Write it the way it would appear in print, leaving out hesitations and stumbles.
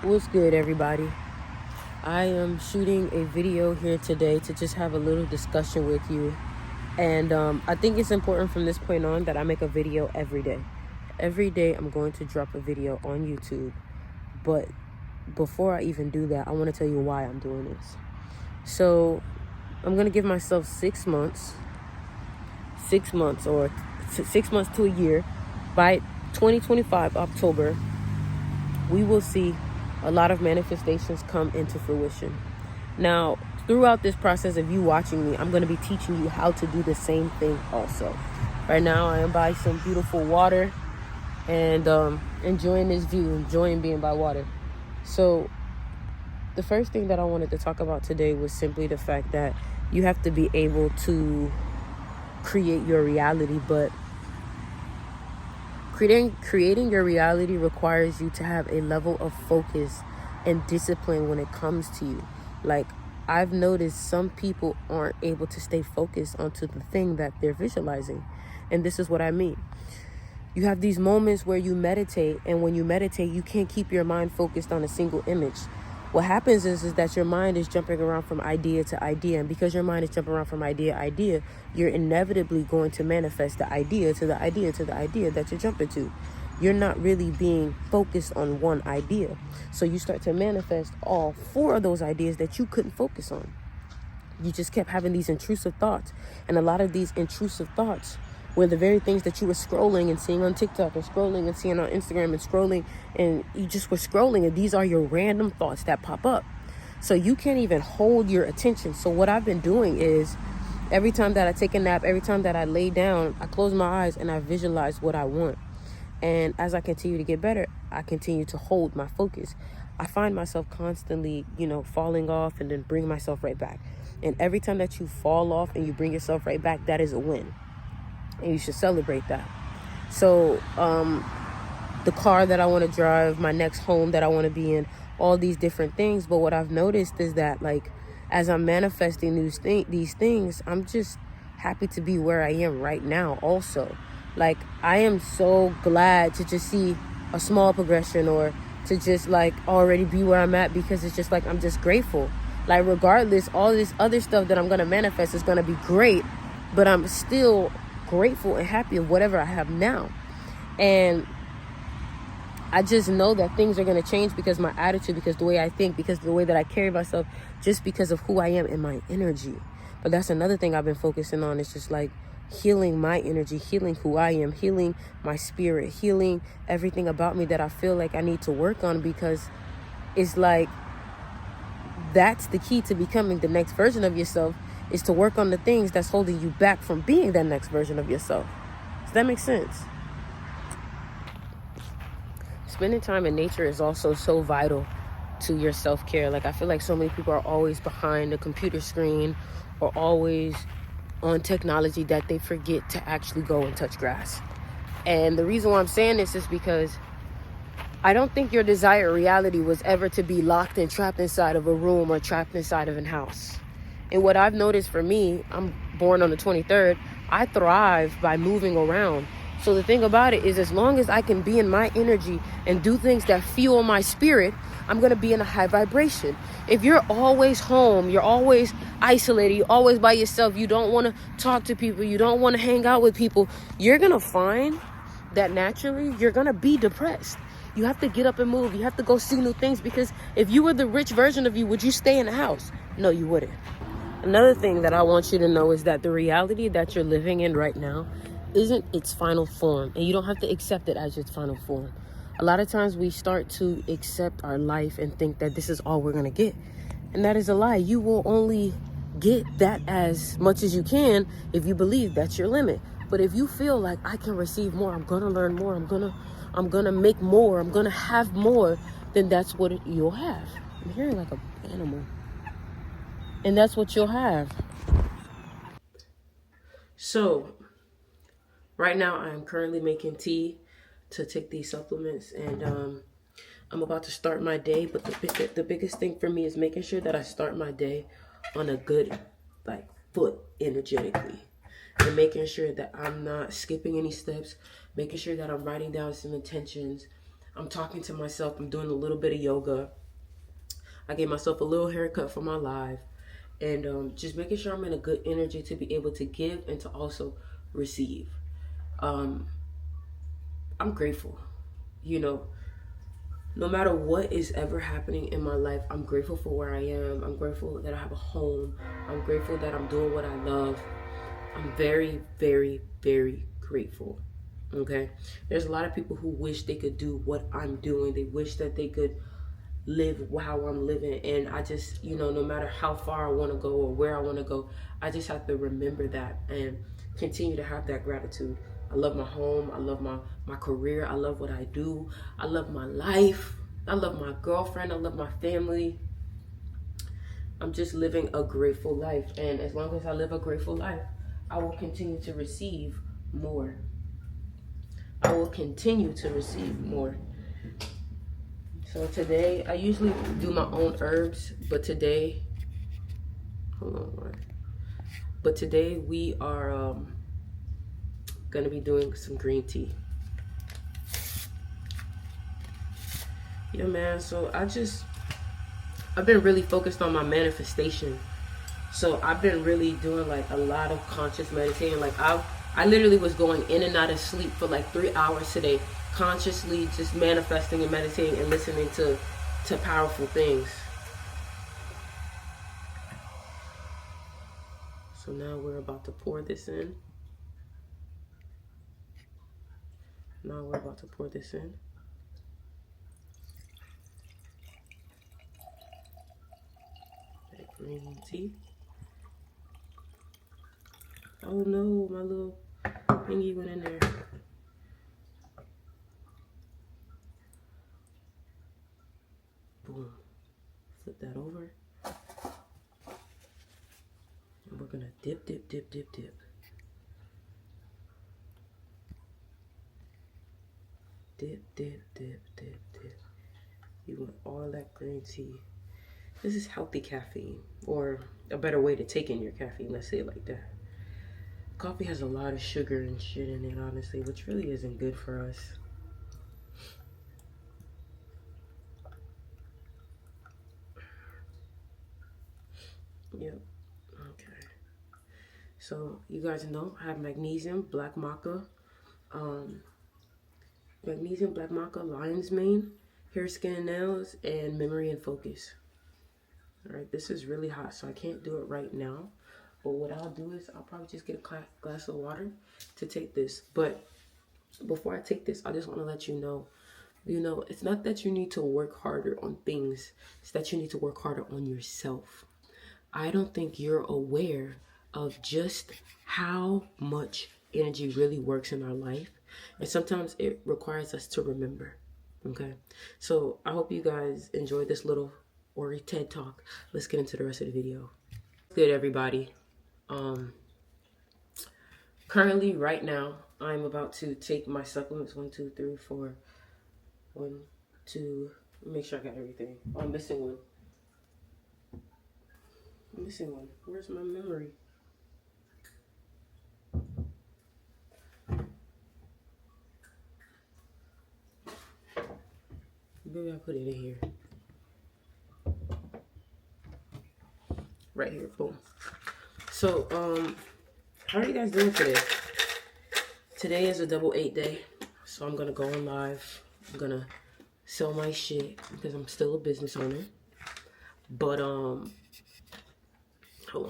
What's good, everybody? I am shooting a video here today to just have a little discussion with you. And I think it's important from this point on that I make a video every day. Every day I'm going to drop a video on YouTube. But before I even do that, I want to tell you why I'm doing this. So I'm going to give myself 6 months, 6 months or 6 months to a year. By 2025, October, we will see a lot of manifestations come into fruition. Now, throughout this process of you watching me, I'm going to be teaching you how to do the same thing also. Right now, I am by some beautiful water and enjoying this view, enjoying being by water. So the first thing that I wanted to talk about today was simply the fact that you have to be able to create your reality, but creating your reality requires you to have a level of focus and discipline when it comes to you. Like, I've noticed some people aren't able to stay focused onto the thing that they're visualizing. And this is what I mean. You have these moments where you meditate, and when you meditate, you can't keep your mind focused on a single image. What happens is that your mind is jumping around from idea to idea. And because your mind is jumping around from idea to idea, you're inevitably going to manifest the idea to the idea to the idea that you're jumping to. You're not really being focused on one idea. So you start to manifest all 4 of those ideas that you couldn't focus on. You just kept having these intrusive thoughts. And a lot of these intrusive thoughts were the very things that you were scrolling and seeing on TikTok and scrolling and seeing on Instagram and scrolling, and you just were scrolling, and these are your random thoughts that pop up. So you can't even hold your attention. So what I've been doing is every time that I take a nap, every time that I lay down, I close my eyes and I visualize what I want. And as I continue to get better, I continue to hold my focus. I find myself constantly, falling off and then bring myself right back. And every time that you fall off and you bring yourself right back, that is a win. And you should celebrate that. So the car that I want to drive, my next home that I want to be in, all these different things. But what I've noticed is that, like, as I'm manifesting these things, I'm just happy to be where I am right now also. Like, I am so glad to just see a small progression, or to just like already be where I'm at, because it's just like I'm just grateful. Like, regardless, all this other stuff that I'm going to manifest is going to be great, but I'm still grateful and happy of whatever I have now. And I just know that things are going to change because my attitude, because the way I think, because the way that I carry myself, just because of who I am and my energy. But that's another thing I've been focusing on. It's just like healing my energy, healing who I am, healing my spirit, healing everything about me that I feel like I need to work on, because it's like that's the key to becoming the next version of yourself, is to work on the things that's holding you back from being that next version of yourself. Does that make sense? Spending time in nature is also so vital to your self-care. Like, I feel like so many people are always behind a computer screen or always on technology that they forget to actually go and touch grass. And the reason why I'm saying this is because I don't think your desired reality was ever to be locked and trapped inside of a room or trapped inside of a house. And what I've noticed for me, I'm born on the 23rd, I thrive by moving around. So the thing about it is, as long as I can be in my energy and do things that fuel my spirit, I'm going to be in a high vibration. If you're always home, you're always isolated, you're always by yourself, you don't want to talk to people, you don't want to hang out with people, you're going to find that naturally you're going to be depressed. You have to get up and move. You have to go see new things, because if you were the rich version of you, would you stay in the house? No, you wouldn't. Another thing that I want you to know is that the reality that you're living in right now isn't its final form, and you don't have to accept it as its final form. A lot of times we start to accept our life and think that this is all we're going to get. And that is a lie. You will only get that as much as you can if you believe that's your limit. But if you feel like, I can receive more, I'm going to learn more, I'm going to make more, I'm going to have more, then that's what you'll have. I'm hearing like an animal. And that's what you'll have. So right now I am currently making tea to take these supplements, and I'm about to start my day. But the biggest thing for me is making sure that I start my day on a good foot energetically, and making sure that I'm not skipping any steps, making sure that I'm writing down some intentions, I'm talking to myself. I'm doing a little bit of yoga. I gave myself a little haircut for my live. And just making sure I'm in a good energy to be able to give and to also receive. Um, I'm grateful. You know, no matter what is ever happening in my life, I'm grateful for where I am. I'm grateful that I have a home. I'm grateful that I'm doing what I love. I'm very, very, very grateful. Okay. There's a lot of people who wish they could do what I'm doing. They wish that they could live how I'm living. And I just, no matter how far I want to go or where I want to go, I just have to remember that and continue to have that gratitude. I love my home. I love my career. I love what I do. I love my life. I love my girlfriend. I love my family. I'm just living a grateful life. And as long as I live a grateful life, I will continue to receive more. I will continue to receive more. So today, I usually do my own herbs, but today, hold on, but today we are gonna be doing some green tea. Yeah, man. So I've been really focused on my manifestation. So I've been really doing like a lot of conscious meditating. Like I literally was going in and out of sleep for like 3 hours today, consciously just manifesting and meditating and listening to powerful things. So now we're about to pour this in. Now we're about to pour this in. That green tea. Oh no, my little thingy went in there. Boom. Flip that over. And we're gonna dip, dip, dip, dip, dip. Dip, dip, dip, dip, dip. You want all that green tea. This is healthy caffeine, or a better way to take in your caffeine, let's say it like that. Coffee has a lot of sugar and shit in it, honestly, which really isn't good for us. Yep. Okay. So you guys know I have magnesium, black maca, magnesium, black maca, lion's mane, hair, skin, and nails, and memory and focus. All right, this is really hot, so I can't do it right now. But what I'll do is I'll probably just get a glass of water to take this. But before I take this, I just want to let you know, it's not that you need to work harder on things. It's that you need to work harder on yourself. I don't think you're aware of just how much energy really works in our life. And sometimes it requires us to remember. Okay. So I hope you guys enjoyed this little Ori TED Talk. Let's get into the rest of the video. Good, everybody. Currently, right now, I'm about to take my supplements. 1, 2, 3, 4. 1, 2. Make sure I got everything. Oh, I'm missing one. I'm missing one. Where's my memory? Maybe I put it in here. Right here. Boom. So, how are you guys doing today? Today is a double 8 day. So I'm gonna go on live. I'm gonna sell my shit because I'm still a business owner. But hold on.